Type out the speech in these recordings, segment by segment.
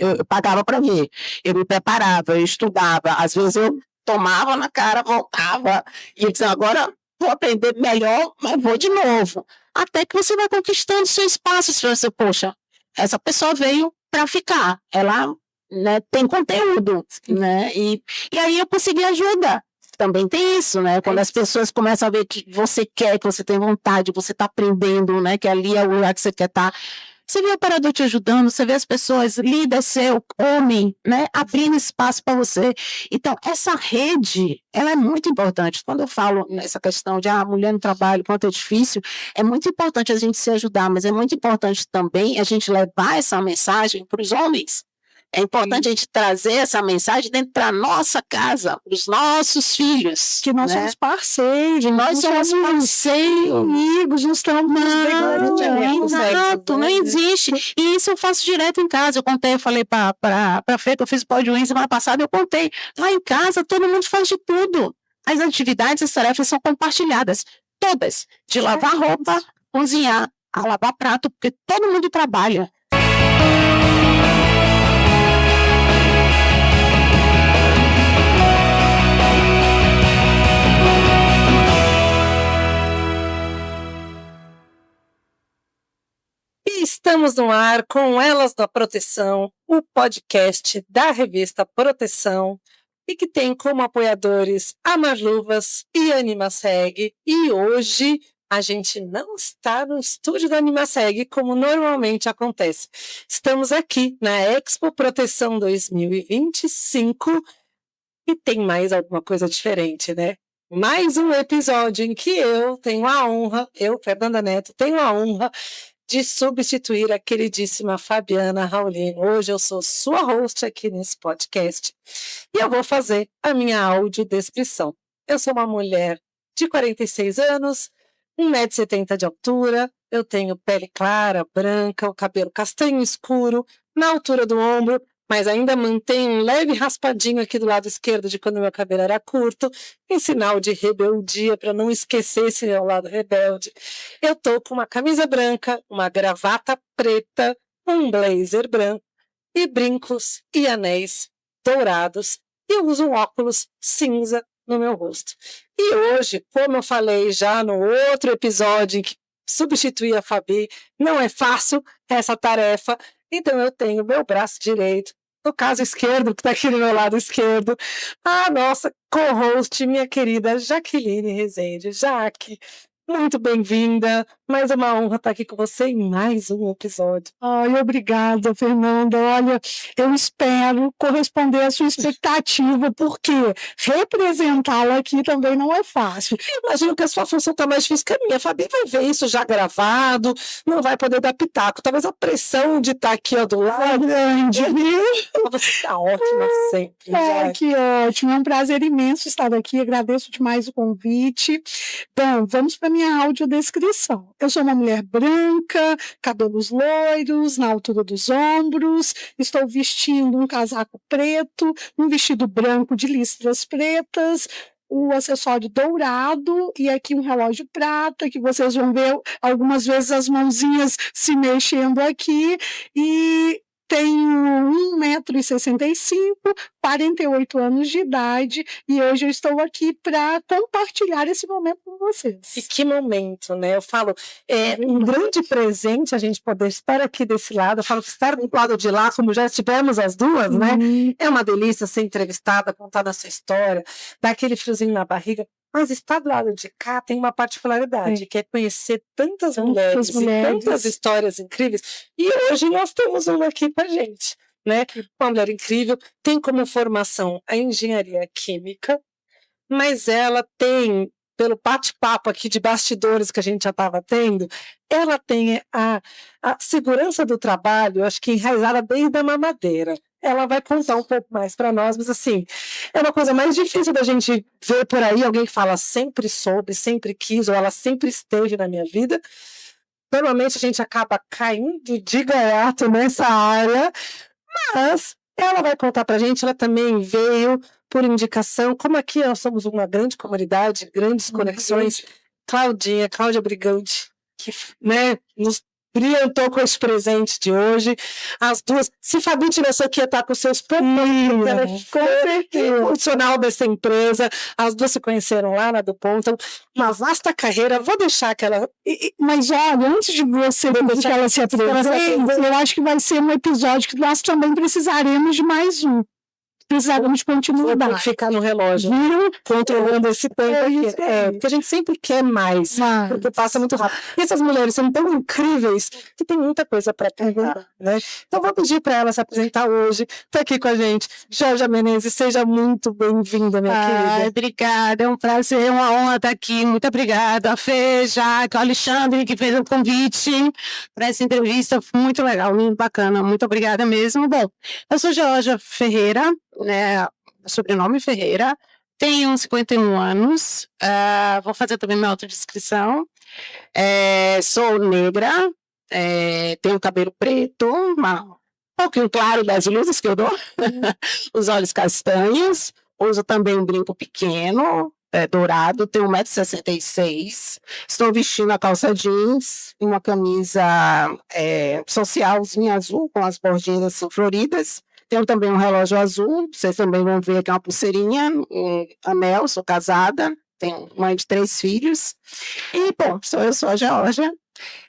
eu pagava para ver. Eu me preparava, eu estudava. Às vezes eu tomava na cara, voltava e eu dizia, agora vou aprender melhor, mas vou de novo. Até que você vai conquistando seu espaço. Você, poxa, essa pessoa veio para ficar. Ela, né, tem conteúdo, né? E aí eu consegui ajuda. Também tem isso, né? Quando as pessoas começam a ver que você quer, que você tem vontade, você está aprendendo, né? Que ali é o lugar que você quer estar. Você vê o operador te ajudando, você vê as pessoas, líder seu, homem, né? Abrindo espaço para você. Então, essa rede, ela é muito importante. Quando eu falo nessa questão de mulher no trabalho, quanto é difícil, é muito importante a gente se ajudar, mas é muito importante também a gente levar essa mensagem para os homens. É importante a gente trazer essa mensagem dentro da nossa casa, para os nossos filhos. Que nós somos parceiros. Que nós somos parceiros. Amigos, não estamos... Não existe. E isso eu faço direto em casa. Eu contei, eu falei para a Fê, que eu fiz pós-doença semana passada, eu contei. Lá em casa, todo mundo faz de tudo. As atividades, as tarefas são compartilhadas. Todas. De lavar roupa, cozinhar, a lavar prato, porque todo mundo trabalha. Estamos no ar com Elas da Proteção, o podcast da revista Proteção, e que tem como apoiadores a Marluvas e a Animaseg. E hoje a gente não está no estúdio da Animaseg, como normalmente acontece. Estamos aqui na Expo Proteção 2025 e tem mais alguma coisa diferente, né? Mais um episódio em que eu tenho a honra, Fernanda Neto, tenho a honra de substituir a queridíssima Fabiana Raulino. Hoje eu sou sua host aqui nesse podcast e eu vou fazer a minha audiodescrição. Eu sou uma mulher de 46 anos, 1,70 m de altura, eu tenho pele clara, branca, o cabelo castanho escuro, na altura do ombro, mas ainda mantenho um leve raspadinho aqui do lado esquerdo de quando meu cabelo era curto, em sinal de rebeldia, para não esquecer esse meu lado rebelde. Eu tô com uma camisa branca, uma gravata preta, um blazer branco e brincos e anéis dourados. E eu uso um óculos cinza no meu rosto. E hoje, como eu falei já no outro episódio em que substituí a Fabi, não é fácil essa tarefa, então eu tenho meu braço direito, no caso esquerdo, que está aqui no meu lado esquerdo, a nossa co-host, minha querida Jaqueline Rezende. Jaque, muito bem-vinda, mais uma honra estar aqui com você em mais um episódio. Ai, obrigada, Fernanda. Olha, eu espero corresponder à sua expectativa, porque representá-la aqui também não é fácil. Eu imagino que a sua função está mais difícil que a minha. A Fabi vai ver isso já gravado, não vai poder dar pitaco. Talvez a pressão de estar aqui do lado grande. Você está ótima sempre. Que ótimo, é um prazer imenso estar aqui. Agradeço demais o convite. Bom, vamos para a minha audiodescrição. Eu sou uma mulher branca, cabelos loiros, na altura dos ombros, estou vestindo um casaco preto, um vestido branco de listras pretas, o acessório dourado e aqui um relógio prata, que vocês vão ver algumas vezes as mãozinhas se mexendo aqui, e tenho 1,65 m, 48 anos de idade, e hoje eu estou aqui para compartilhar esse momento com vocês. E que momento, né? Eu falo, é um grande presente a gente poder estar aqui desse lado. Eu falo que estar do lado de lá, como já estivemos as duas, né? É uma delícia ser entrevistada, contar a sua história, dar aquele friozinho na barriga. Mas estar do lado de cá tem uma particularidade, que é conhecer tantas mulheres e tantas histórias incríveis. E hoje nós temos uma aqui pra gente, né? Uma mulher incrível, tem como formação a engenharia química, mas ela tem, pelo bate-papo aqui de bastidores que a gente já estava tendo, ela tem a segurança do trabalho, acho que enraizada desde a mamadeira. Ela vai contar um pouco mais para nós, mas assim, é uma coisa mais difícil da gente ver por aí, alguém que fala sempre soube, sempre quis, ou ela sempre esteve na minha vida. Normalmente a gente acaba caindo de gaiato nessa área, mas ela vai contar pra gente, ela também veio por indicação, como aqui nós somos uma grande comunidade, grandes conexões, Cláudia Brigante, que, né, nos brilhantou com esse presente de hoje. As duas, se Fabi tivesse aqui, ia estar com seus pontos, ela é funcional dessa empresa. As duas se conheceram lá na Dupont, então, uma vasta carreira. Vou deixar que ela... Mas olha, antes de você que ela se apresente, eu acho que vai ser um episódio que nós também precisaremos de mais um. Precisaremos de continuidade. Vou ficar no relógio, controlando esse tempo aqui. Porque a gente sempre quer mais, porque passa muito rápido. E essas mulheres são tão incríveis que tem muita coisa para perguntar, né? Então vou pedir para ela se apresentar hoje. Está aqui com a gente, Georgia Menezes. Seja muito bem-vinda, minha querida. Obrigada, é um prazer, uma honra estar aqui. Muito obrigada, a Fê, Jaque, o Alexandre, que fez o convite para essa entrevista. Muito legal, muito bacana. Muito obrigada mesmo. Bom, eu sou Georgia Ferreira, né, sobrenome Ferreira, tenho 51 anos, vou fazer também minha autodescrição, sou negra, tenho cabelo preto, um pouquinho claro das luzes que eu dou, os olhos castanhos, uso também um brinco pequeno, dourado, tenho 1,66 m, estou vestindo a calça jeans, uma camisa socialzinha azul, com as bordinhas assim floridas. Tenho também um relógio azul, vocês também vão ver aqui uma pulseirinha, um anel, sou casada, tenho mãe de 3 filhos. E, bom, eu sou a Georgia.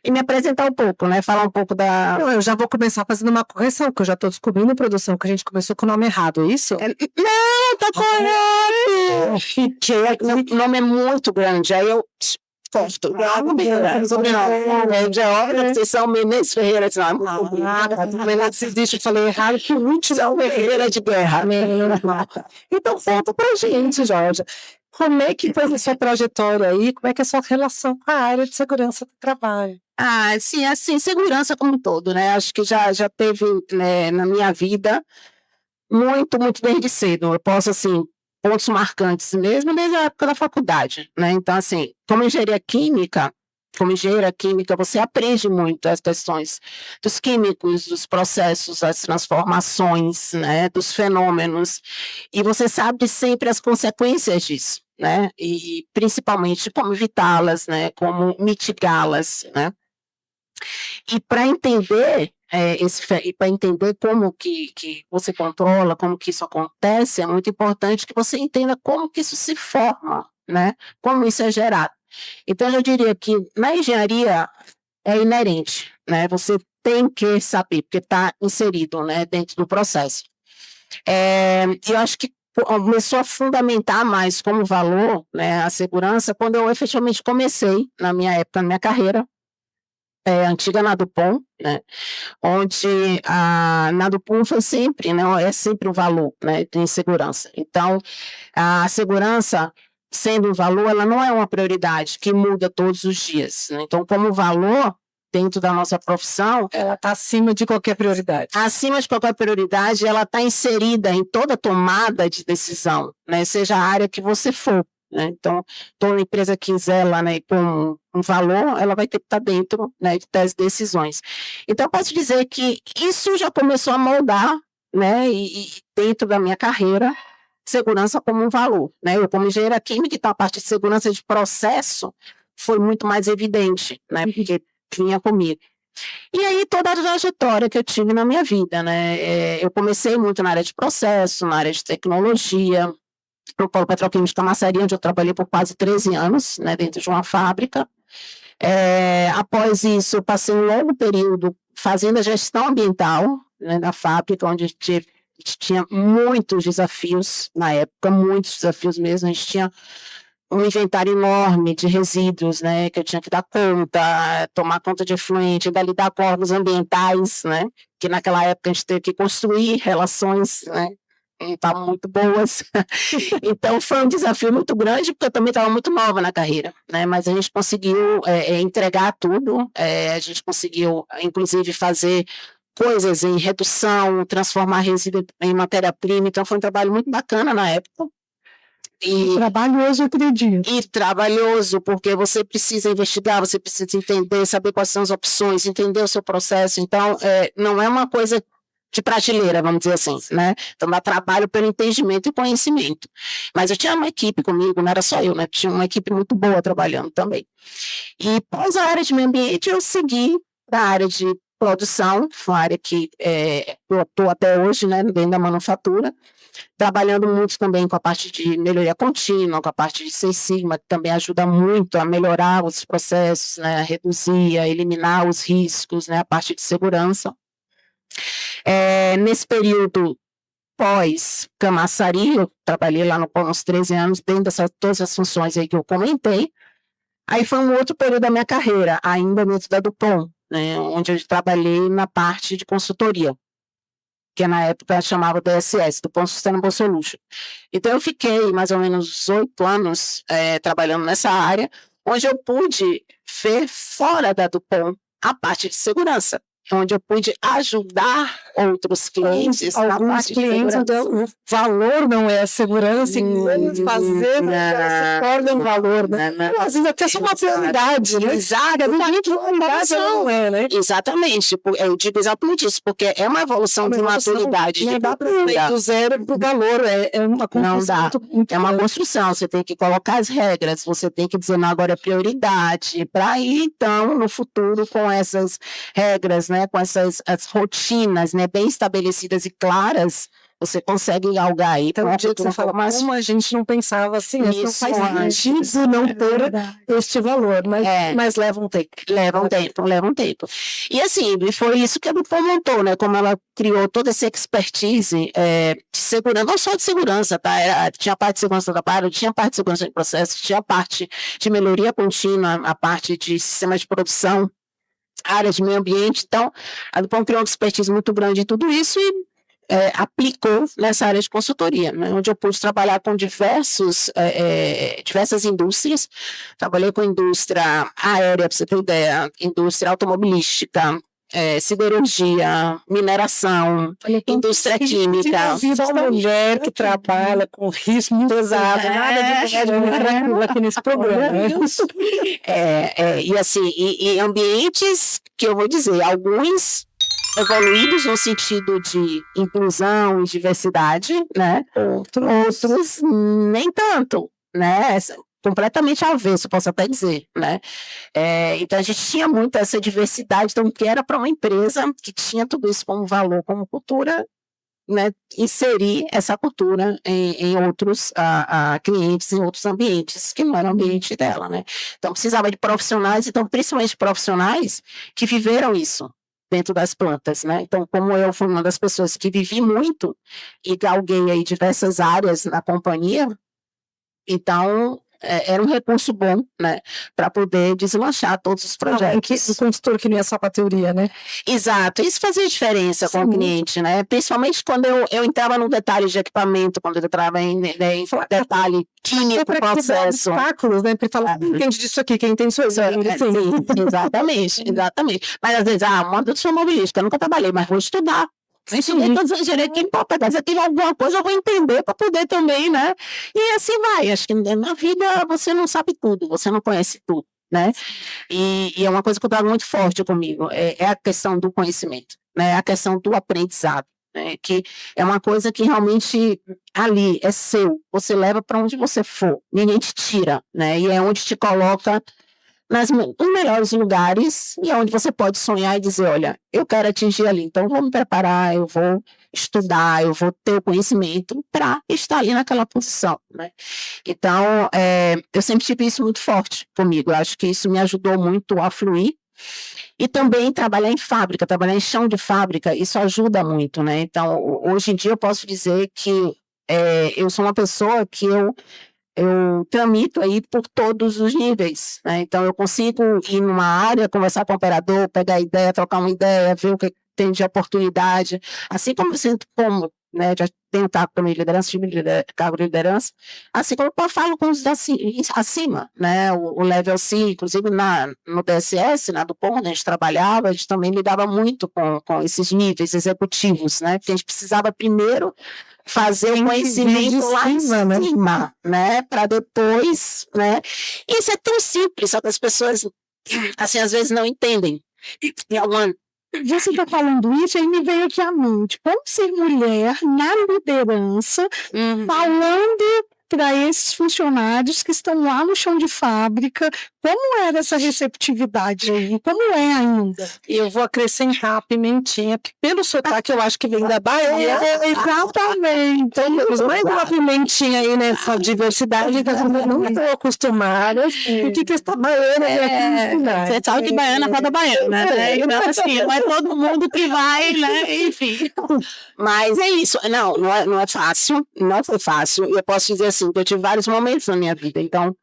E me apresentar um pouco, né? Falar um pouco da... Eu já vou começar fazendo uma correção, que eu já estou descobrindo, produção, que a gente começou com o nome errado, é isso? Não, tá correto! Fiquei... O nome é muito grande, aí eu... Corto. Sobrenome. Georgia, vocês são Menezes Ferreira. Menezes existe, eu falei errado, que o último são Ferreira de Guerra. Então, conta pra gente, Georgia. Como é que foi a sua trajetória aí? Como é que é a sua relação com a área de segurança do trabalho? Sim, assim, segurança como um todo, né? Acho que já teve, né, na minha vida muito desde cedo. Eu posso, assim, pontos marcantes mesmo desde a época da faculdade, né? Então, assim, como engenheira química, você aprende muito as questões dos químicos, dos processos, das transformações, né, dos fenômenos, e você sabe sempre as consequências disso, né, e principalmente como evitá-las, né, como mitigá-las, né. E para entender para entender como que você controla, como que isso acontece, é muito importante que você entenda como que isso se forma, né, como isso é gerado. Então, eu diria que na engenharia é inerente, né? Você tem que saber, porque está inserido, né, dentro do processo. Eu acho que começou a fundamentar mais como valor, né, a segurança quando eu efetivamente comecei, na minha época, na minha carreira, antiga na Dupont, né, onde na Dupont foi sempre, né, é sempre o valor, né, de segurança. Então, a segurança, sendo um valor, ela não é uma prioridade que muda todos os dias, né? Então, como valor, dentro da nossa profissão... Ela está acima de qualquer prioridade. Acima de qualquer prioridade, ela está inserida em toda tomada de decisão, né? Seja a área que você for, né? Então, toda empresa que quiser lá, né, com um valor, ela vai ter que estar dentro, né, das decisões. Então, eu posso dizer que isso já começou a moldar, né, e dentro da minha carreira, segurança como um valor, né? Eu, como engenheira química, então a parte de segurança de processo foi muito mais evidente, né? Porque vinha comigo. E aí toda a trajetória que eu tive na minha vida, né? Eu comecei muito na área de processo, na área de tecnologia, no Polo Petroquímico de Camaçari, onde eu trabalhei por quase 13 anos, né? Dentro de uma fábrica. Após isso, eu passei um longo período fazendo a gestão ambiental, né, na fábrica, onde tinha muitos desafios na época, muitos desafios mesmo. A gente tinha um inventário enorme de resíduos, né, que eu tinha que dar conta, tomar conta de efluente, ainda lidar com órgãos ambientais, né, que naquela época a gente teve que construir relações, né, não estavam muito boas. Então foi um desafio muito grande, porque eu também estava muito nova na carreira, né, mas a gente conseguiu entregar tudo, a gente conseguiu, inclusive, fazer coisas em redução, transformar resíduo em matéria-prima, então foi um trabalho muito bacana na época. E trabalhoso, eu acredito. E trabalhoso, porque você precisa investigar, você precisa entender, saber quais são as opções, entender o seu processo, então não é uma coisa de prateleira, vamos dizer assim, né? Então dá trabalho pelo entendimento e conhecimento. Mas eu tinha uma equipe comigo, não era só eu, né? Tinha uma equipe muito boa trabalhando também. E pós a área de meio ambiente, eu segui da área de produção, uma área que eu estou até hoje, né, dentro da manufatura, trabalhando muito também com a parte de melhoria contínua, com a parte de Six Sigma, que também ajuda muito a melhorar os processos, né, a reduzir, a eliminar os riscos, né, a parte de segurança. Nesse período pós-Camaçari, eu trabalhei lá no POM uns 13 anos, dentro dessas todas as funções aí que eu comentei. Aí foi um outro período da minha carreira, ainda dentro da Dupont, né, onde eu trabalhei na parte de consultoria, que na época chamava DSS, Dupont Sustainable Solution. Então eu fiquei mais ou menos 8 anos trabalhando nessa área, onde eu pude ver fora da Dupont a parte de segurança, onde eu pude ajudar outros clientes. Alguns clientes, então, o valor não é a segurança, e fazer se torna um valor, né? Às vezes até só uma prioridade, né? Exatamente, não é, né? Exatamente, eu digo exatamente isso, porque é uma evolução de maturidade. Não dá para sair do zero para o valor, é uma construção. Não dá, é uma construção, você tem que colocar as regras, você tem que dizer, não, agora é prioridade, para ir, então, no futuro, com essas regras, né, com essas as rotinas, né, bem estabelecidas e claras, você consegue galgar aí. Então, o dia que você fala, mas como a gente não pensava assim, isso não faz sentido não ter este valor, mas leva um tempo. Leva um tempo. E assim, foi isso que a Dupont montou, né, como ela criou toda essa expertise de segurança, não só de segurança, tá, tinha a parte de segurança do trabalho, tinha a parte de segurança de processo, tinha a parte de melhoria contínua, a parte de sistemas de produção, área de meio ambiente. Então, a Dupont criou uma expertise muito grande em tudo isso e aplicou nessa área de consultoria, né, onde eu pude trabalhar com diversas indústrias. Trabalhei com indústria aérea, para você ter ideia, indústria automobilística, siderurgia, mineração, indústria química. Uma mulher que trabalha com risco muito pesado, nada de mulher aqui nesse programa. E assim, em ambientes que eu vou dizer, alguns evoluídos no sentido de inclusão e diversidade, né? Outros nem tanto, né? Completamente avesso, posso até dizer, né? Então a gente tinha muito essa diversidade, então que era para uma empresa que tinha tudo isso como valor, como cultura, né? Inserir essa cultura em outros clientes, em outros ambientes que não era o ambiente dela, né? Então precisava de profissionais, então principalmente profissionais que viveram isso dentro das plantas, né? Então, como eu fui uma das pessoas que vivi muito e galguei aí diversas áreas na companhia, então era um recurso bom, né, para poder deslanchar todos os projetos. O consultor que não é só para teoria, né? Exato, isso fazia diferença com o cliente, né? Principalmente quando eu entrava no detalhe de equipamento, quando eu entrava em detalhe químico, processo. Obstáculos, né? Para falar, quem entende disso aqui, quem entende isso aí. Exatamente. Mas às vezes, uma produção mobilística, eu nunca trabalhei, mas vou estudar. Estudei todos os direitos que importa, se tem alguma coisa eu vou entender para poder também, né? E assim vai, acho que na vida você não sabe tudo, você não conhece tudo, né? E é uma coisa que eu trago muito forte comigo, é a questão do conhecimento, né? A questão do aprendizado, né? Que é uma coisa que realmente ali é seu, você leva para onde você for, ninguém te tira, né? E é onde te coloca nos melhores lugares e é onde você pode sonhar e dizer, olha, eu quero atingir ali, então eu vou me preparar, eu vou estudar, eu vou ter o conhecimento para estar ali naquela posição, né? Então, eu sempre tive isso muito forte comigo, eu acho que isso me ajudou muito a fluir. E também trabalhar em fábrica, trabalhar em chão de fábrica, isso ajuda muito, né? Então, hoje em dia eu posso dizer que eu sou uma pessoa que eu tramito aí por todos os níveis, né? Então eu consigo ir numa área, conversar com o operador, pegar ideia, trocar uma ideia, ver o que tem de oportunidade, assim como eu sinto como, né, já tenho cargo também de liderança, cargo de liderança, assim como eu falo com os acima, né, o level C, inclusive no DSS, na Dupont, a gente trabalhava, a gente também lidava muito com esses níveis executivos, né, porque a gente precisava primeiro fazer o conhecimento lá em cima, né, para depois, né, isso é tão simples, só que as pessoas, assim, às vezes não entendem. Você está falando isso, aí me veio aqui à mente, como ser mulher na liderança, falando para esses funcionários que estão lá no chão de fábrica? Como era essa receptividade aí? Como é ainda? E eu vou acrescentar a pimentinha, que pelo sotaque eu acho que vem da Bahia. Exatamente. Então, temos mais uma pimentinha aí nessa diversidade, que eu não estou acostumada. O que essa baiana Você sabe que baiana roda baiana, né? Então, assim, não é todo mundo que vai, né? Enfim. Mas é isso. Não é fácil. Não foi fácil. E eu posso dizer assim, que eu tive vários momentos na minha vida. Então,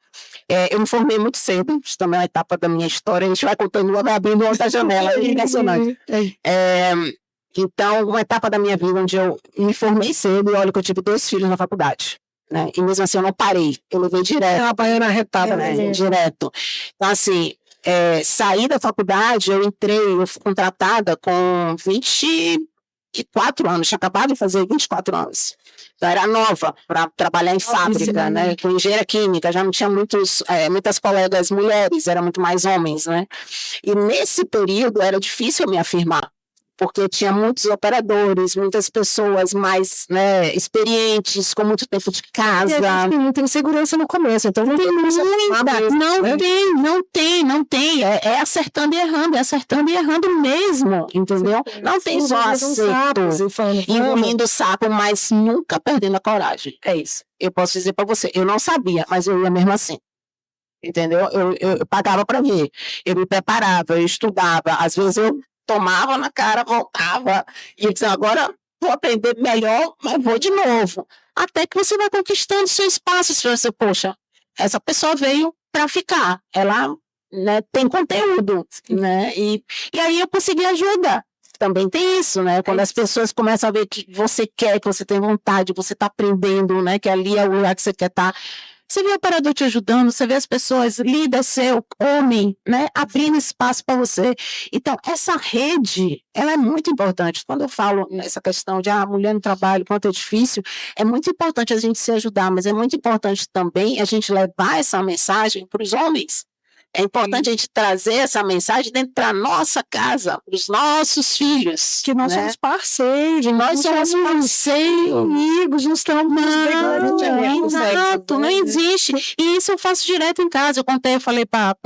eu me formei muito cedo. Isso também é uma etapa da minha história. A gente vai contando, vai abrindo outra janela. É impressionante. Então, uma etapa da minha vida onde eu me formei cedo e olha que eu tive 2 filhos na faculdade. Né? E mesmo assim eu não parei. Eu levei direto. É uma baiana arretada, né? Direto. Então, assim, saí da faculdade, eu fui contratada com 24 anos, tinha acabado de fazer 24 anos. Então, era nova para trabalhar em fábrica, né? Com engenharia química, já não tinha muitas colegas mulheres, eram muito mais homens, né? E nesse período era difícil eu me afirmar, porque tinha muitos operadores, muitas pessoas mais, né, experientes, com muito tempo de casa. E a gente não tem segurança no começo, então não tem muita. Não tem. É acertando e errando mesmo, entendeu? Não tem só acerto, engolindo o sapo, mas nunca perdendo a coragem. É isso. Eu posso dizer para você, eu não sabia, mas eu ia mesmo assim. Entendeu? Eu pagava para ver, eu me preparava, eu estudava, às vezes eu tomava na cara, voltava, e eu dizia, agora vou aprender melhor, mas vou de novo. Até que você vai conquistando seu espaço, você, poxa, essa pessoa veio para ficar, ela, né, tem conteúdo, né, e aí eu consegui ajuda. Também tem isso, né, quando as pessoas começam a ver que você quer, que você tem vontade, você está aprendendo, né, que ali é o lugar que você quer estar. Você vê o operador te ajudando, você vê as pessoas, líder seu, homem, né, abrindo espaço para você. Então, essa rede, ela é muito importante. Quando eu falo nessa questão de mulher no trabalho, quanto é difícil, é muito importante a gente se ajudar, mas é muito importante também a gente levar essa mensagem para os homens. É importante a gente trazer essa mensagem dentro da nossa casa, para os nossos filhos. Que nós somos parceiros, nós somos parceiros, amigos, não estamos... Exato, não existe. E isso eu faço direto em casa. Eu falei para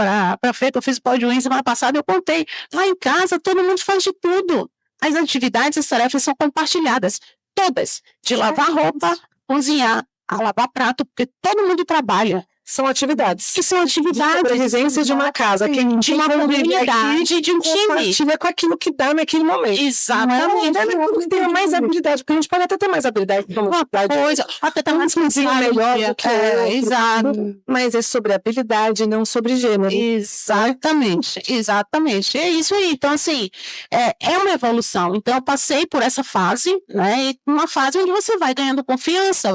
a Fê, que eu fiz o pódio semana passada, eu contei. Lá em casa, todo mundo faz de tudo. As atividades, as tarefas são compartilhadas. Todas. De lavar roupa, cozinhar, a lavar prato, porque todo mundo trabalha. São atividades. Que são atividades. De sobrevivência de uma casa. De uma comunidade, de um time. Compartilha com aquilo que dá naquele momento. Exatamente. Não tem mais habilidade, porque a gente pode até ter mais habilidade. Uma coisa, até ter mais cozinha melhor do que exato. Mas é sobre habilidade, não sobre gênero. Exatamente. É isso aí. Então, assim, é uma evolução. Então, eu passei por essa fase, né? E uma fase onde você vai ganhando confiança.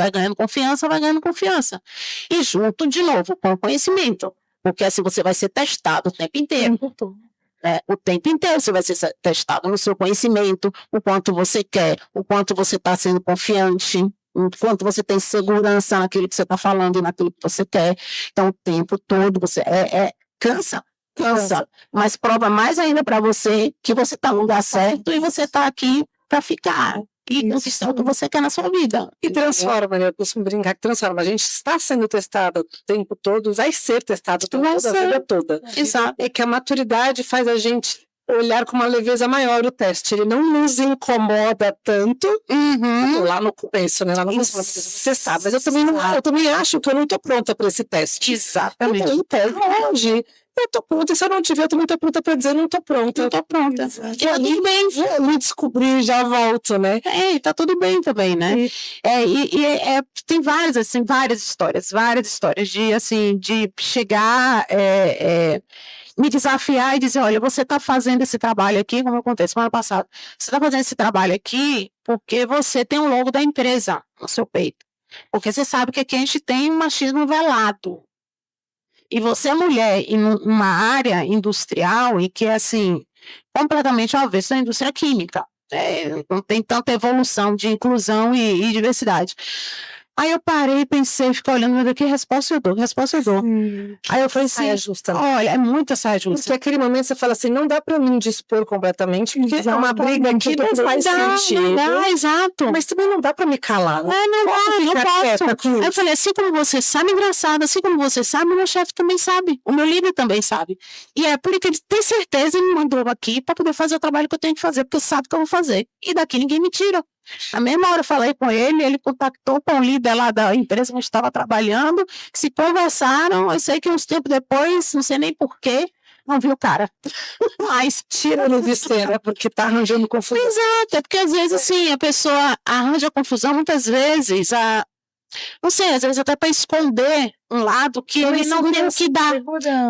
E junto de novo com o conhecimento, porque assim você vai ser testado o tempo inteiro. O tempo inteiro você vai ser testado no seu conhecimento, o quanto você quer, o quanto você está sendo confiante, o quanto você tem segurança naquilo que você está falando e naquilo que você quer. Então, o tempo todo você cansa, mas prova mais ainda para você que você está no lugar certo e você está aqui para ficar. E conquistar o que você quer na sua vida. E transforma, né? Eu costumo brincar que transforma. A gente está sendo testado o tempo todo, vai ser testado a vida toda. Exato. É que a maturidade faz a gente olhar com uma leveza maior o teste. Ele não nos incomoda tanto lá no começo, né? Lá no começo você sabe. Mas eu também acho que eu não estou pronta para esse teste. Exatamente. Eu tenho hoje. Eu estou pronta, e se eu não tiver, eu também estou pronta para dizer não estou pronta. Não estou pronta. E ali bem, vou me descobrir, já volto, né? Tá tudo bem também, né? Tem várias histórias de, assim, de chegar, me desafiar e dizer, olha, você está fazendo esse trabalho aqui, como eu contei semana passada, você está fazendo esse trabalho aqui porque você tem um logo da empresa no seu peito. Porque você sabe que aqui a gente tem um machismo velado. E você é mulher em uma área industrial e que é, assim, completamente ao avesso da indústria química. Não tem tanta evolução de inclusão e diversidade. Aí eu parei, pensei, fiquei olhando, mas que resposta eu dou? Aí eu falei assim, Saia justa. olha, é muita saia justa. Porque aquele momento você fala assim, não dá pra me indispor completamente, porque é uma briga que não faz sentido. Exato. Mas também não dá pra me calar. Não posso. Aí eu falei, assim como você sabe, engraçado, assim como você sabe, o meu chefe também sabe, o meu líder também sabe. E é por isso que ele tem certeza e me mandou aqui para poder fazer o trabalho que eu tenho que fazer, porque sabe que eu vou fazer. E daqui ninguém me tira. Na mesma hora eu falei com ele contactou com o líder lá da empresa onde estava trabalhando, se conversaram, eu sei que uns tempos depois, não sei nem porquê, não vi o cara. Mas tira ele de cena, porque tá arranjando confusão. Exato, é porque às vezes assim, a pessoa arranja confusão, muitas vezes, não sei, às vezes até para esconder um lado que ele não tem o que dar,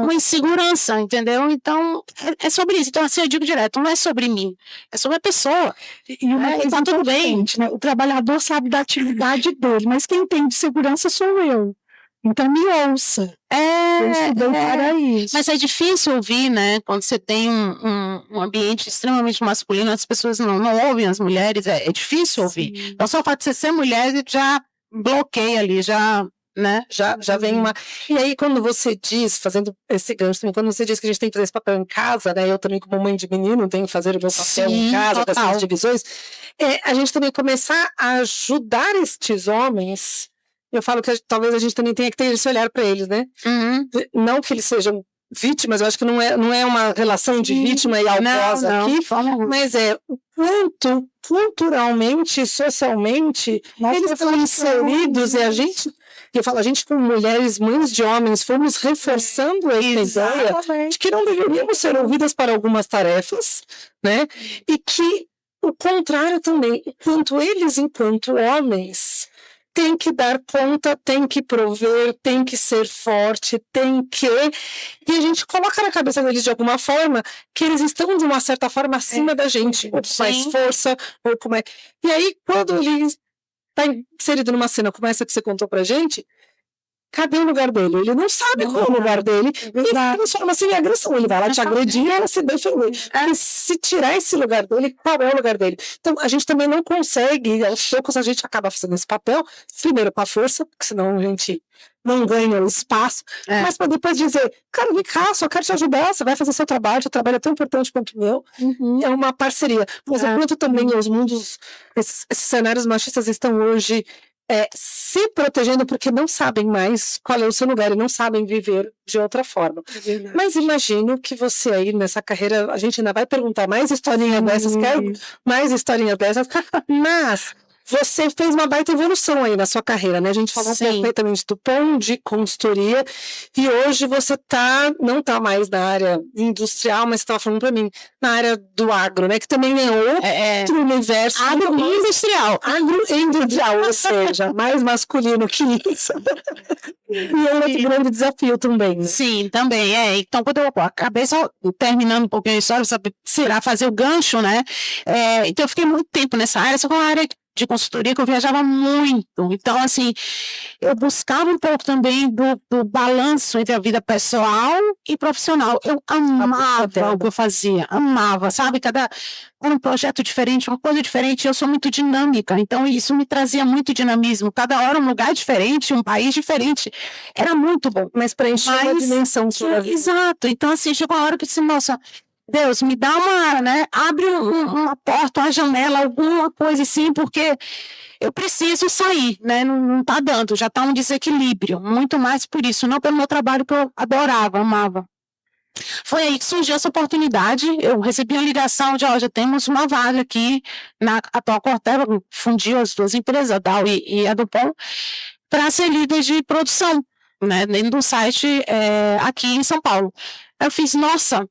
uma insegurança, entendeu? Então, é sobre isso. Então, assim, eu digo direto, não é sobre mim, é sobre a pessoa. E uma coisa tá tudo bem. Né? O trabalhador sabe da atividade dele, mas quem tem de segurança sou eu. Então, me ouça. Eu estudei para isso. Mas é difícil ouvir, né? Quando você tem um ambiente extremamente masculino, as pessoas não ouvem as mulheres, é difícil ouvir. Então, só o fato de você ser mulher já bloqueia ali, né? Já vem uma... E aí, quando você diz, fazendo esse gancho também, quando você diz que a gente tem que fazer esse papel em casa, né? Eu também, como mãe de menino, tenho que fazer o meu papel em casa, com essas divisões, a gente também começar a ajudar estes homens. Eu falo que talvez a gente também tenha que ter esse olhar para eles, né? Não que eles sejam vítimas, eu acho que não é uma relação de vítima e algoz aqui, mas o quanto culturalmente e socialmente eles estão inseridos e a gente como mulheres, mães de homens, fomos reforçando essa ideia de que não deveríamos ser ouvidas para algumas tarefas, né? E que o contrário também, enquanto homens, tem que dar conta, tem que prover, tem que ser forte, e a gente coloca na cabeça deles de alguma forma que eles estão de uma certa forma acima da gente, ou com mais força, ou com mais... E aí, quando ele está inserido numa cena como essa que você contou pra gente, cadê o lugar dele? Ele não sabe qual é o lugar dele. E transforma-se em agressão. Ele vai lá te agredir e ela se defender. Se tirar esse lugar dele, qual é o lugar dele? Então, a gente também não consegue, aos poucos a gente acaba fazendo esse papel, primeiro com a força, porque senão a gente não ganha o espaço, mas para depois dizer, cara, vem cá, só quero te ajudar, você vai fazer seu trabalho é tão importante quanto o meu. É uma parceria. Mas enquanto também os mundos, esses cenários machistas estão hoje se protegendo porque não sabem mais qual é o seu lugar e não sabem viver de outra forma. Mas imagino que você aí nessa carreira, a gente ainda vai perguntar mais historinhas dessas, quero mais historinhas dessas, mas você fez uma baita evolução aí na sua carreira, né? A gente falou perfeitamente do pão de consultoria e hoje você não tá mais na área industrial, mas você estava falando para mim, na área do agro, né? Que também é outro universo. Agroindustrial. Agroindustrial, ou seja, mais masculino que isso. E é um grande desafio também, né? Sim, também, Então, quando eu acabei só terminando um pouquinho a história, será fazer o gancho, né? Então, eu fiquei muito tempo nessa área, só com a área de consultoria que eu viajava muito. Então, assim, eu buscava um pouco também do balanço entre a vida pessoal e profissional. Eu amava o que eu fazia, amava, sabe? Era um projeto diferente, uma coisa diferente. Eu sou muito dinâmica, então isso me trazia muito dinamismo. Cada hora um lugar diferente, um país diferente. Era muito bom. Mas preenchia uma dimensão sua vida. Exato. Então, assim, chegou a hora que eu disse, nossa, Deus, me dá abre uma porta, uma janela, alguma coisa assim, porque eu preciso sair, né? Não tá dando, já tá um desequilíbrio, muito mais por isso, não pelo meu trabalho que eu adorava, amava. Foi aí que surgiu essa oportunidade, eu recebi a ligação de, já temos uma vaga aqui na atual Corteva, fundiu as duas empresas, a Dow e a Dupont, para ser líder de produção, né? Dentro do site aqui em São Paulo. Eu fiz, nossa,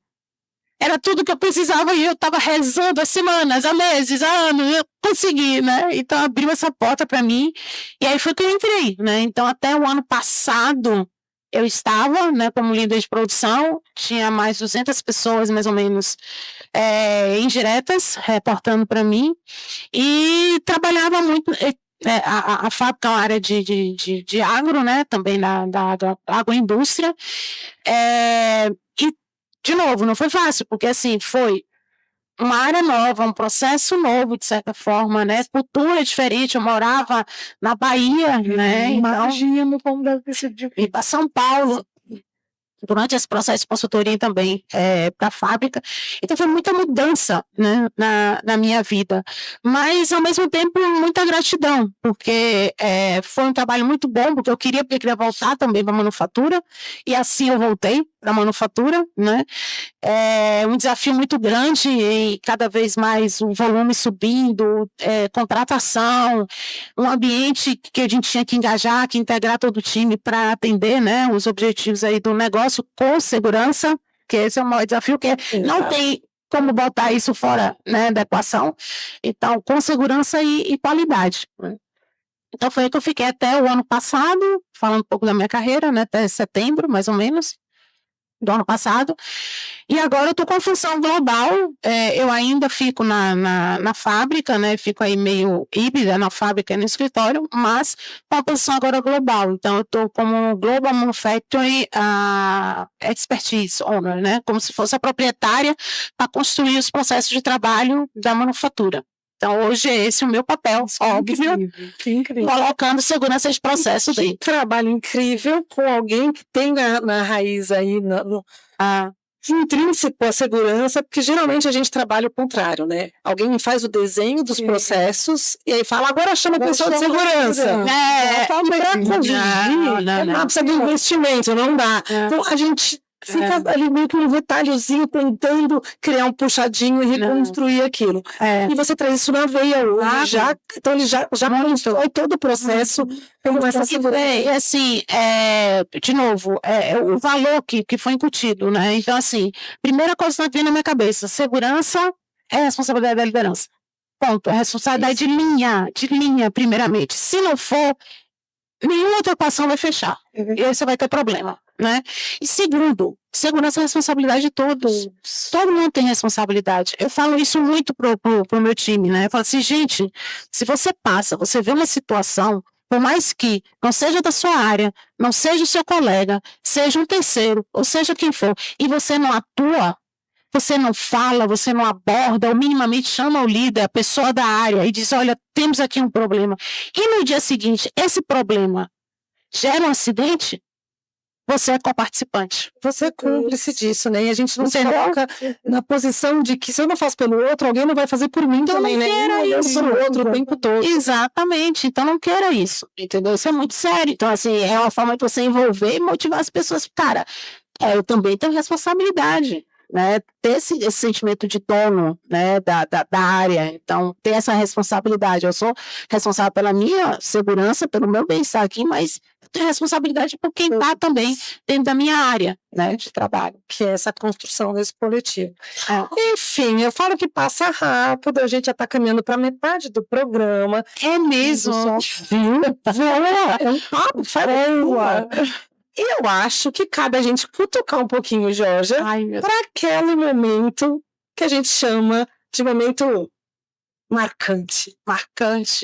era tudo que eu precisava e eu estava rezando há semanas, há meses, há anos, eu consegui, né? Então abriu essa porta para mim e aí foi que eu entrei, né? Então até o ano passado eu estava, né, como líder de produção, tinha mais 200 pessoas mais ou menos indiretas reportando para mim e trabalhava muito. A fábrica é uma área de agro, né? Também da agroindústria. E de novo, não foi fácil, porque assim, foi uma área nova, um processo novo, de certa forma, né? Cultura diferente. Eu morava na Bahia, né? Então, Imagino como deve ter sido difícil. vim para São Paulo durante esse processo de consultoria também para a fábrica. Então foi muita mudança, né, na minha vida, mas ao mesmo tempo muita gratidão, porque foi um trabalho muito bom, porque eu queria voltar também para a manufatura, e assim eu voltei para a manufatura, né? É um desafio muito grande e cada vez mais o volume subindo, contratação, um ambiente que a gente tinha que engajar, que integrar todo o time para atender, né, os objetivos aí do negócio com segurança, que esse é o maior desafio, que não tem como botar isso fora, né, da equação. Então, com segurança e qualidade. Então, foi aí que eu fiquei até o ano passado, falando um pouco da minha carreira, né, até setembro, mais ou menos, do ano passado. E agora eu estou com função global, eu ainda fico na fábrica, né? Fico aí meio híbrida na fábrica e no escritório, mas com a posição agora global. Então eu estou como Global Manufacturing Expertise Owner, né? Como se fosse a proprietária para construir os processos de trabalho da manufatura. Então, hoje é esse o meu papel, óbvio, Que incrível. colocando segurança de processo Que dentro. trabalho incrível com alguém que tem na raiz aí, intrínseco a segurança, porque geralmente a gente trabalha o contrário, né? Alguém faz o desenho dos processos e aí fala, agora chama a pessoa de segurança. Para corrigir, precisa de investimento, não dá. Então, a gente fica ali meio que um retalhozinho tentando criar um puxadinho e reconstruir aquilo. E você traz isso na veia hoje, então ele já constrói todo o processo com essa segurança. E assim, de novo, o valor que foi incutido, né? Então, assim, primeira coisa que vem na minha cabeça, segurança é responsabilidade da liderança. Ponto. É responsabilidade de linha, primeiramente. Se não for, nenhuma outra equação vai fechar. E aí você vai ter problema, né? E segundo, segurança é responsabilidade de todos. Todo mundo tem responsabilidade. Eu falo isso muito pro meu time, né? Eu falo assim, gente, se você vê uma situação, por mais que não seja da sua área, não seja o seu colega, seja um terceiro, ou seja quem for, e você não atua, você não fala, você não aborda, ou minimamente chama o líder, a pessoa da área, e diz, olha, temos aqui um problema. E no dia seguinte, esse problema gera um acidente, você é coparticipante. Você é cúmplice disso, né? E a gente não se coloca na posição de que se eu não faço pelo outro, alguém não vai fazer por mim então também, né? Isso pelo outro o tempo todo. Exatamente. Então não queira isso, entendeu? Isso é muito sério. Então, assim, é uma forma de você envolver e motivar as pessoas. Cara, eu também tenho responsabilidade, né? Ter esse sentimento de dono, né? Da área. Então, ter essa responsabilidade. Eu sou responsável pela minha segurança, pelo meu bem-estar aqui, mas tenho responsabilidade por quem está também dentro da minha área, né, de trabalho. Que é essa construção desse coletivo. Enfim, eu falo que passa rápido, a gente já está caminhando para metade do programa. É mesmo. É um papo, eu acho que cabe a gente cutucar um pouquinho, Georgia, para aquele momento que a gente chama de momento marcante.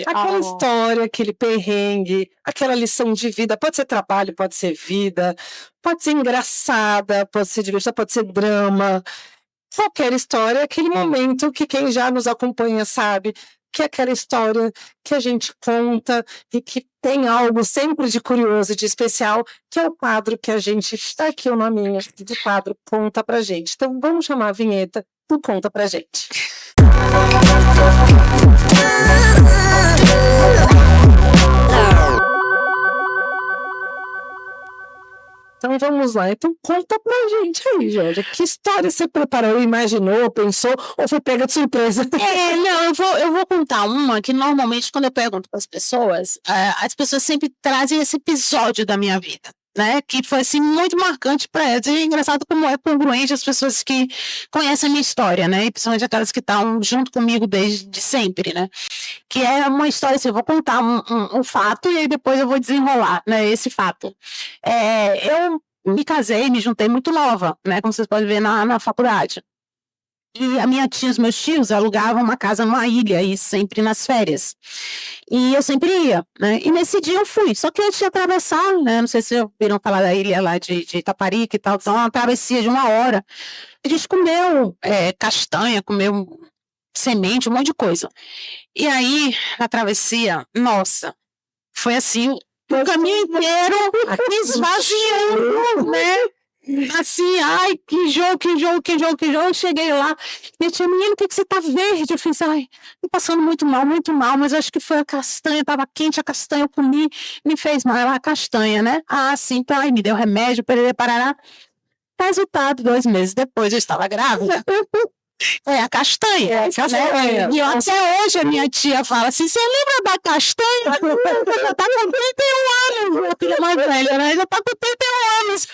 Aquela história, aquele perrengue, aquela lição de vida. Pode ser trabalho, pode ser vida, pode ser engraçada, pode ser divertida, pode ser drama. Qualquer história, aquele momento que quem já nos acompanha sabe que é aquela história que a gente conta e que tem algo sempre de curioso e de especial, que é o quadro que a gente... Está aqui o nominho do quadro Conta Pra Gente. Então vamos chamar a vinheta do Conta Pra Gente. Então vamos lá. Então conta pra gente aí, Georgia. Que história você preparou, imaginou, pensou ou foi pega de surpresa? Não, eu vou contar uma que normalmente quando eu pergunto para as pessoas sempre trazem esse episódio da minha vida, né? Que foi assim muito marcante para elas. E é engraçado como é congruente as pessoas que conhecem a minha história, né? E principalmente aquelas que estão junto comigo desde sempre, né? Que é uma história assim, eu vou contar um fato e aí depois eu vou desenrolar, né? Esse fato. Eu me casei, me juntei muito nova, né? Como vocês podem ver na faculdade. E a minha tia, os meus tios alugavam uma casa numa ilha, e sempre nas férias. E eu sempre ia, né? E nesse dia eu fui. Só que antes de atravessar, né? Não sei se vocês ouviram falar da ilha lá de Itaparica e tal. Então, uma travessia de 1 hora. A gente comeu castanha, comeu semente, um monte de coisa. E aí, na travessia, nossa, foi assim, o caminho inteiro esvaziando, né? Assim, ai, que jogo. Eu cheguei lá, e eu tinha, menino, por que você tá verde? Eu fiz, ai, tô passando muito mal, mas acho que foi a castanha, tava quente a castanha, eu comi, me fez mal, a castanha, né? Ah, sim, então, aí me deu remédio, pererê, parará. Resultado, 2 meses depois, eu estava grávida. A castanha. Né? E até hoje a minha tia fala assim, você lembra da castanha? Ela tá com 31 anos, minha filha mais velha, né? Já tá com 31 anos.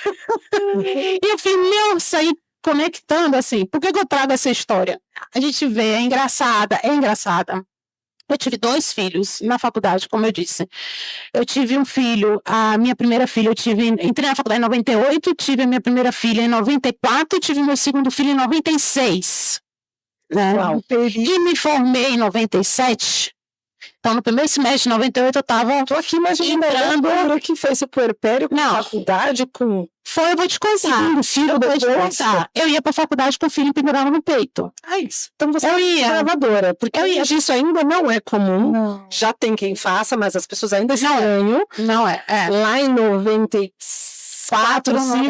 E eu falei, meu, saí conectando assim. Por que eu trago essa história? A gente vê, é engraçada. Eu tive 2 filhos na faculdade, como eu disse. Eu tive um filho, a minha primeira filha, entrei na faculdade em 98, tive a minha primeira filha em 94, tive meu segundo filho em 96. Né? E me formei em 97. Então, no primeiro semestre de 98, eu estava. Tô aqui imaginando o que fez o puerpério com faculdade, com. Foi, eu vou te contar. Eu ia para a faculdade com o filho pendurado no peito. Isso. Então você é gravadora, porque isso ainda não é comum. Não. Já tem quem faça, mas as pessoas ainda estranham. Não é. Lá em 94, 5,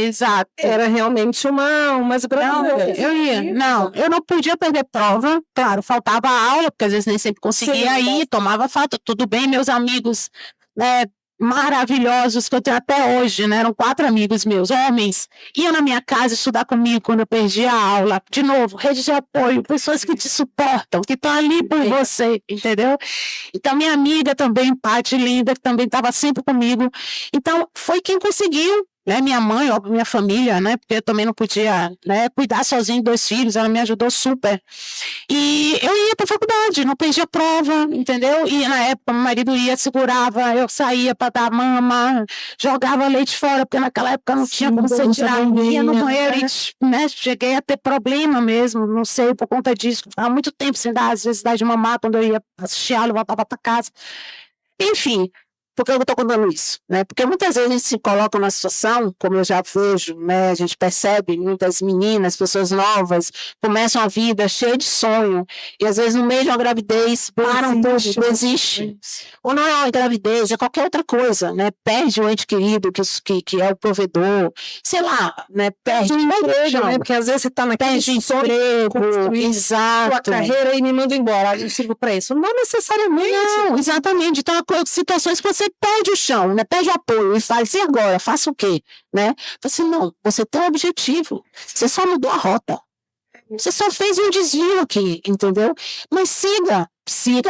exato. Era realmente umas gravadoras. Eu não podia perder prova. Claro, faltava aula, porque às vezes nem sempre conseguia ir, tomava falta. Tudo bem, meus amigos, né? Maravilhosos que eu tenho até hoje, né? Eram 4 amigos meus, homens, iam na minha casa estudar comigo quando eu perdia a aula. De novo, rede de apoio, pessoas que te suportam, que estão ali por você, entendeu? Então, minha amiga também, Paty linda, que também estava sempre comigo. Então, foi quem conseguiu, né? Minha mãe, óbvio, minha família, né? Porque eu também não podia, né, cuidar sozinho de 2 filhos, ela me ajudou super. E eu ia para a faculdade, não perdia prova, entendeu? E na época, meu marido ia, segurava, eu saía para dar mama, jogava leite fora, porque naquela época não tinha como você tirar, ia no banheiro e, né, cheguei a ter problema mesmo, não sei, por conta disso. Há muito tempo sem dar, às vezes, dar de mamar, quando eu ia assistir aula, eu voltava para casa. Enfim. Por que eu estou contando isso? Né? Porque muitas vezes a gente se coloca numa situação, como eu já vejo, né? A gente percebe muitas meninas, pessoas novas, começam a vida cheia de sonho, e às vezes no meio de uma gravidez, param tudo, desiste. Ou não é uma gravidez, é qualquer outra coisa, né? Perde o ente querido, que é o provedor, sei lá, né? Perde o emprego, né? Porque às vezes você está naquele sonho, exato. Sua carreira e me manda embora, eu sirvo para isso. Não necessariamente. Não, exatamente. Então, situações que você perde o chão, né? Perde o apoio e fala assim, agora, faça o quê? Né? Assim, não, você tem um objetivo, você só mudou a rota, você só fez um desvio aqui, entendeu? Mas siga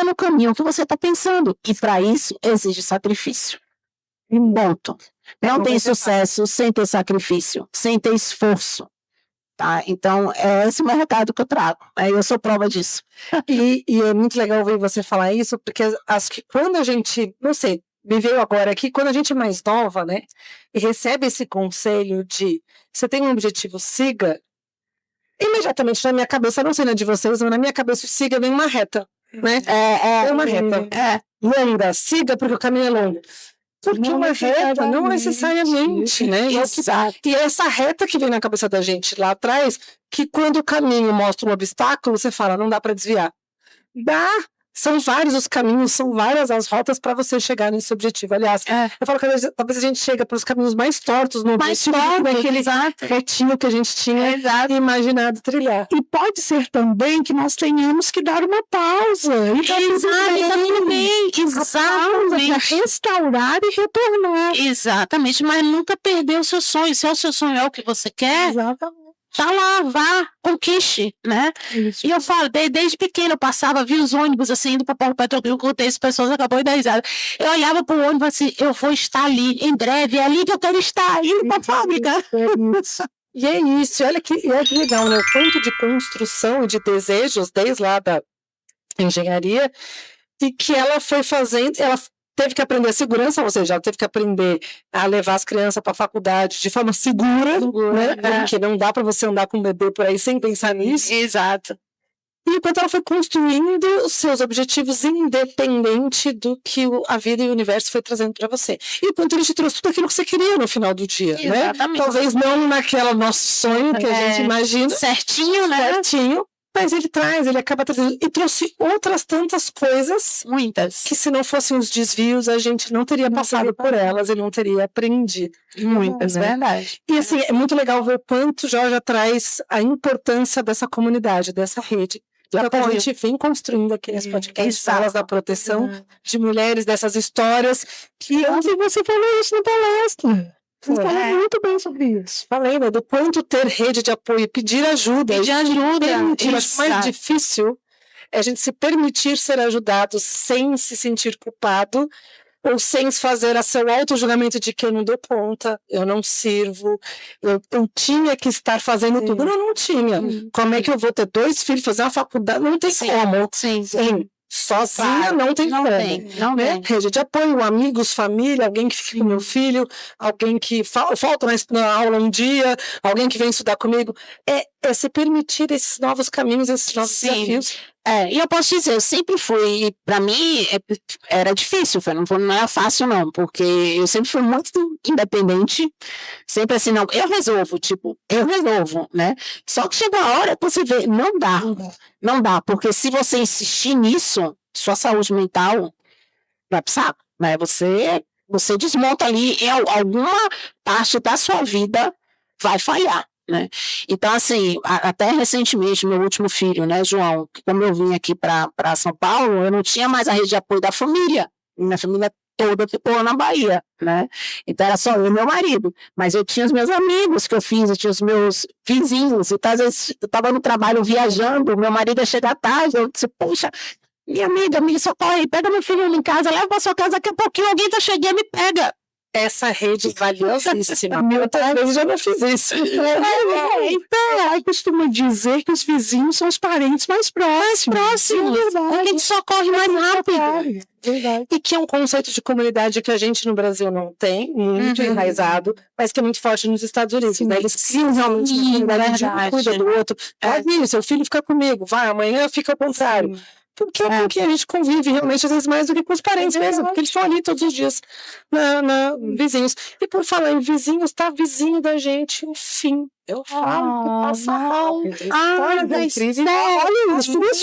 no caminho que você está pensando, e para isso exige sacrifício. E ponto. Não tem sucesso sem ter sacrifício, sem ter esforço. Tá? Então, esse é o meu recado que eu trago. Eu sou prova disso. E é muito legal ouvir você falar isso, porque acho que quando a gente, não sei, me veio agora aqui, quando a gente é mais nova, né, e recebe esse conselho de você tem um objetivo, siga, imediatamente na minha cabeça, não sei na de vocês, mas na minha cabeça, siga vem uma reta, né? É uma reta. Longa, siga porque o caminho é longo. Porque uma reta, não necessariamente, né? Exato. E essa reta que vem na cabeça da gente lá atrás, que quando o caminho mostra um obstáculo, você fala, não dá para desviar. Dá! São vários os caminhos, são várias as rotas para você chegar nesse objetivo. Aliás, eu falo que talvez a gente chega para os caminhos mais tortos no objetivo, naquele retinho que a gente tinha imaginado trilhar. E pode ser também que nós tenhamos que dar uma pausa. Exatamente. Para restaurar e retornar. Exatamente, mas nunca perder o seu sonho. Se é o seu sonho, é o que você quer. Exatamente. Tá lá, vá, conquiste, né? Isso. E eu falo, desde pequeno eu passava, vi os ônibus assim, indo para Paulo Petroquim, eu contei as pessoas, acabou de dar risada. Eu olhava para o ônibus assim, eu vou estar ali, em breve, é ali que eu quero estar, indo para a fábrica. E é isso, olha que legal, né? O ponto de construção e de desejos, desde lá da engenharia, e que ela foi fazendo, ela teve que aprender a segurança, ou seja, ela teve que aprender a levar as crianças para a faculdade de forma segura, né? Porque não dá para você andar com um bebê por aí sem pensar nisso. Exato. E enquanto ela foi construindo os seus objetivos independente do que a vida e o universo foi trazendo para você. E enquanto ele te trouxe tudo aquilo que você queria no final do dia, né? Talvez não naquela nosso sonho que a gente imagina. Certinho, né? Certinho. Mas ele acaba trazendo. E trouxe outras tantas coisas. Muitas. Que se não fossem os desvios, a gente não teria passado por elas e não teria aprendido. Muitas, né? verdade. E assim, é muito legal ver o quanto Georgia traz a importância dessa comunidade, dessa rede. Então, a gente vem construindo aqui nesse podcast Salas da Proteção de mulheres, dessas histórias que ontem você falou isso na palestra. Você falou muito bem sobre isso. Falei, né, do quanto ter rede de apoio, pedir ajuda. Pedir ajuda. O mais difícil é a gente se permitir ser ajudado sem se sentir culpado ou sem fazer a seu auto-julgamento de que eu não dou conta, eu não sirvo, eu tinha que estar fazendo tudo. Não tinha. Como é que eu vou ter 2 filhos, fazer uma faculdade? Não tem como. Sim. Sozinha não tem como. Não tem. Rede de apoio, amigos, família, alguém que fica com meu filho, alguém que falta na aula um dia, alguém que vem estudar comigo. É se permitir esses novos caminhos, esses novos desafios. E eu posso dizer, eu sempre fui, para mim, era difícil, não era fácil não, porque eu sempre fui muito independente, sempre assim, eu resolvo, né? Só que chega a hora que você vê, não dá, porque se você insistir nisso, sua saúde mental vai pro saco, né? Você desmonta ali e alguma parte da sua vida vai falhar. Né? Então, assim, até recentemente, meu último filho, né, João, como eu vim aqui para São Paulo, eu não tinha mais a rede de apoio da família. Minha família toda ficou na Bahia, né? Então era só eu e meu marido. Mas eu tinha os meus amigos que eu fiz, eu tinha os meus vizinhos. Então, às vezes, eu estava no trabalho viajando, meu marido ia chegar tarde, eu disse, poxa, minha amiga, me socorre, pega meu filho em casa, leva para sua casa, daqui a pouquinho alguém tá chegando e me pega. Essa rede valiosíssima. Muitas vezes já não fiz isso. Então, aí costuma dizer que os vizinhos são os parentes mais próximos. A gente socorre mais rápido. Verdade. E que é um conceito de comunidade que a gente no Brasil não tem, muito enraizado, mas que é muito forte nos Estados Unidos. Né? Eles criam realmente uma comunidade de um cuida do outro. Pode ir, seu filho fica comigo, vai, amanhã fica ao contrário. Porque a gente convive realmente, às vezes, mais do que com os parentes mesmo, porque eles estão ali todos os dias, vizinhos. E por falar em vizinhos, tá vizinho da gente, enfim. Eu falo que passa rápido. Olha isso, mas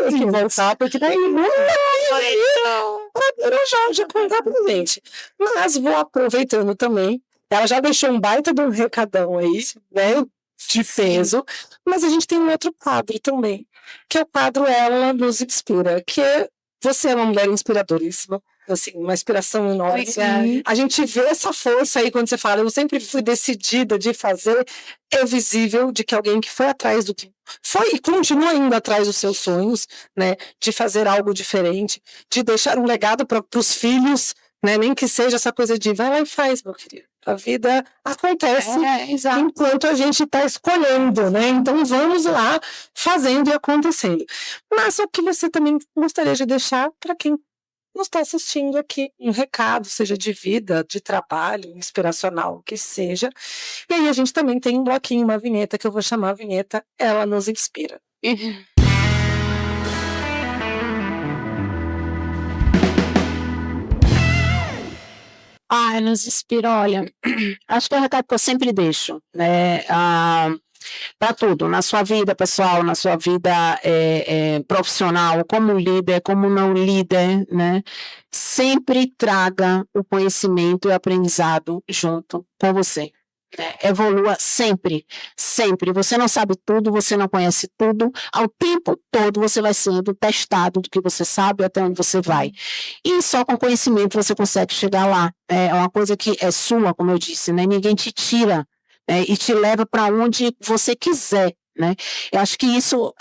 tem que voltar, porque daí eu já contar pra gente. Mas vou aproveitando também, ela já deixou um baita de um recadão aí, né? De peso, mas a gente tem um outro quadro também, que é o quadro Ela Nos Inspira, que você é uma mulher inspiradoríssima, assim, uma inspiração enorme. A gente vê essa força aí quando você fala, eu sempre fui decidida de fazer, é visível de que alguém que foi atrás do que foi e continua indo atrás dos seus sonhos, né, de fazer algo diferente, de deixar um legado para os filhos, né, nem que seja essa coisa de vai lá e faz, meu querido. A vida acontece enquanto a gente está escolhendo, né? Então vamos lá fazendo e acontecendo. Mas o que você também gostaria de deixar para quem nos está assistindo aqui, um recado, seja de vida, de trabalho, inspiracional, o que seja. E aí a gente também tem um bloquinho, uma vinheta que eu vou chamar a vinheta Ela Nos Inspira. Nos inspira, olha, acho que é o recado que eu sempre deixo, né, para tudo, na sua vida pessoal, na sua vida profissional, como líder, como não líder, né, sempre traga o conhecimento e o aprendizado junto com você. Evolua sempre, sempre. Você não sabe tudo, você não conhece tudo. Ao tempo todo você vai sendo testado do que você sabe até onde você vai. E só com conhecimento você consegue chegar lá. É uma coisa que é sua, como eu disse, né? Ninguém te tira e te leva para onde você quiser, né? Eu acho que isso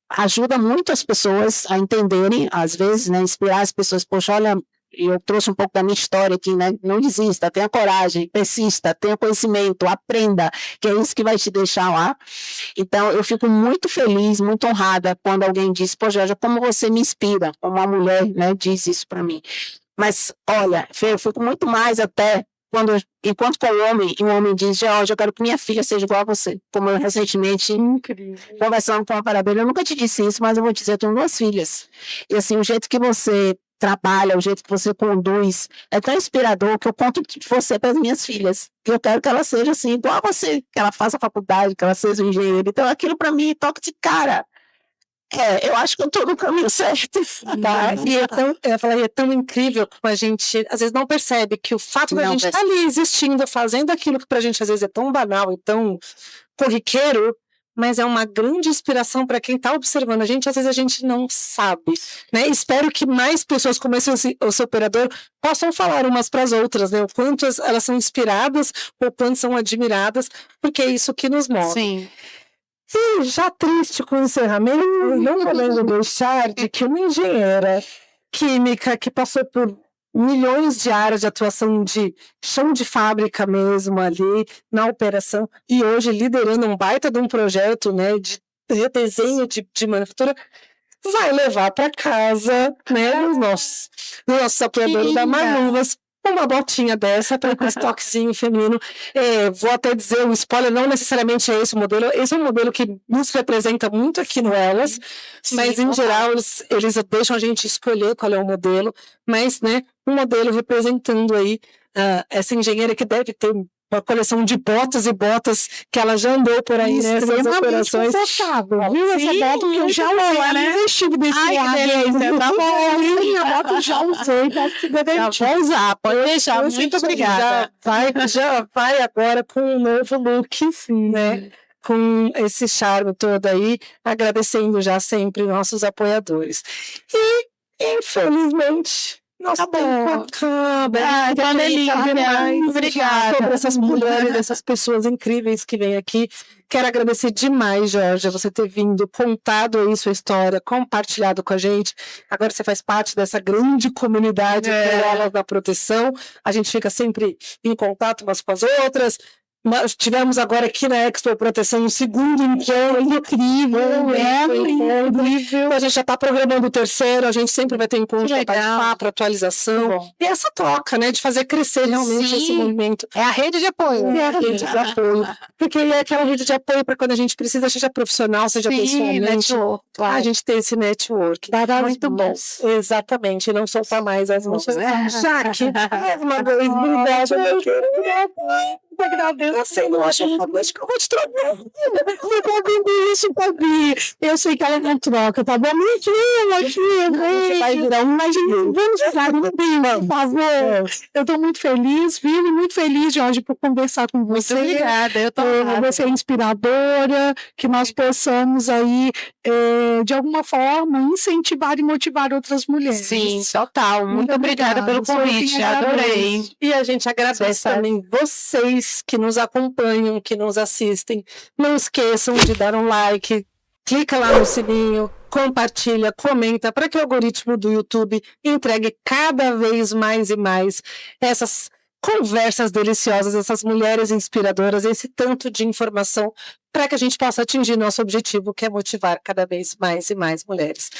ajuda muito as pessoas a entenderem, às vezes, né? Inspirar as pessoas. Poxa, olha, e eu trouxe um pouco da minha história aqui, né? Não desista, tenha coragem, persista, tenha conhecimento, aprenda, que é isso que vai te deixar lá. Então, eu fico muito feliz, muito honrada quando alguém diz, pô, Georgia, como você me inspira, como uma mulher, né, diz isso para mim. Mas, olha, Fê, eu fico muito mais até enquanto com o homem, e um homem diz, Georgia, eu quero que minha filha seja igual a você. Como eu recentemente, conversando com uma parabeira, eu nunca te disse isso, mas eu vou te dizer, eu tenho 2 filhas. E assim, o jeito que você trabalha, o jeito que você conduz, é tão inspirador que eu conto de você para as minhas filhas. Eu quero que ela seja assim, igual a você, que ela faça faculdade, que ela seja engenheira. Então, aquilo para mim toca de cara. Eu acho que eu estou no caminho certo. Tá? E é tão incrível como a gente, às vezes, não percebe que o fato da gente estar ali existindo, fazendo aquilo que pra gente, às vezes, é tão banal e tão corriqueiro, mas é uma grande inspiração para quem está observando a gente, às vezes a gente não sabe, né? Espero que mais pessoas como esse operador possam falar umas para as outras, né? O quanto elas são inspiradas, o quanto são admiradas, porque é isso que nos move. Sim. E já triste com o encerramento, não podendo deixar de que uma engenheira química que passou por milhões de áreas de atuação de chão de fábrica mesmo ali, na operação, e hoje liderando um baita de um projeto, né, de redesenho de manufatura, vai levar para casa, né, os nossos apoiadores da Marluvas, uma botinha dessa para com esse toquezinho feminino. Vou até dizer, o spoiler não necessariamente é esse o modelo, esse é um modelo que nos representa muito aqui no Elas, mas em geral eles deixam a gente escolher qual é o modelo, mas, né, um modelo representando aí essa engenheira que deve ter uma coleção de botas e botas que ela já andou por aí nessas operações. Viu essa bota que eu já usei, né? Eu estive desse lado. Tá bom, minha bota já usei, Vou usar, pode deixar. Muito obrigada. Já vai agora com um novo look, né? Com esse charme todo aí, agradecendo já sempre nossos apoiadores. E, infelizmente, nosso tempo acaba. Obrigada. Sobre essas mulheres, essas pessoas incríveis que vêm aqui. Quero agradecer demais, Georgia, você ter vindo, contado aí sua história, compartilhado com a gente. Agora você faz parte dessa grande comunidade Elas da Proteção. A gente fica sempre em contato umas com as outras. Nós tivemos agora aqui na Expo Proteção um segundo encontro incrível, incrível. A gente já está programando o terceiro, a gente sempre vai ter encontro para participar, para atualização. E essa troca, né, de fazer crescer realmente esse movimento. É a rede de apoio. É a rede de apoio. Porque é aquela rede de apoio para quando a gente precisa, seja profissional, seja pessoalmente. A gente tem esse network. Muito bom. Exatamente, e não soltar mais as mãos. Jaque, mais uma vez, obrigada, meu querido. Agradeço. Eu não acho que eu vou te trocar. Eu tô ouvindo isso, Fabi. Eu sei que ela não troca, tá bom? Você vai virar um imaginho. Vamos virar um por favor. Eu tô muito feliz, Vivi, muito feliz, Jorge, por conversar com você. Muito obrigada, eu tô Você é inspiradora, que nós possamos aí, de alguma forma, incentivar e motivar outras mulheres. Sim, total. Muito obrigada pelo convite, adorei. E a gente agradece também vocês que nos acompanham, que nos assistem. Não esqueçam de dar um like, clica lá no sininho, compartilha, comenta, para que o algoritmo do YouTube entregue cada vez mais e mais essas conversas deliciosas, essas mulheres inspiradoras, esse tanto de informação para que a gente possa atingir nosso objetivo, que é motivar cada vez mais e mais mulheres.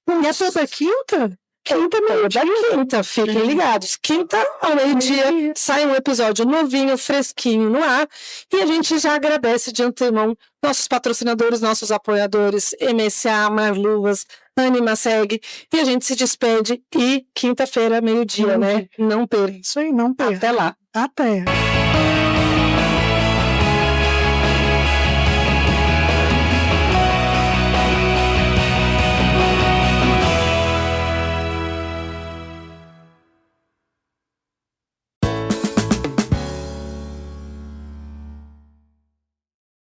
E é toda quinta? Quinta, fiquem ligados. Quinta, ao meio-dia, sai um episódio novinho, fresquinho no ar. E a gente já agradece de antemão nossos patrocinadores, nossos apoiadores, MSA, Marluvas, Anima Segue. E a gente se despede. E quinta-feira, meio-dia, né? Não perca. Isso aí, não perca. Até lá. Até.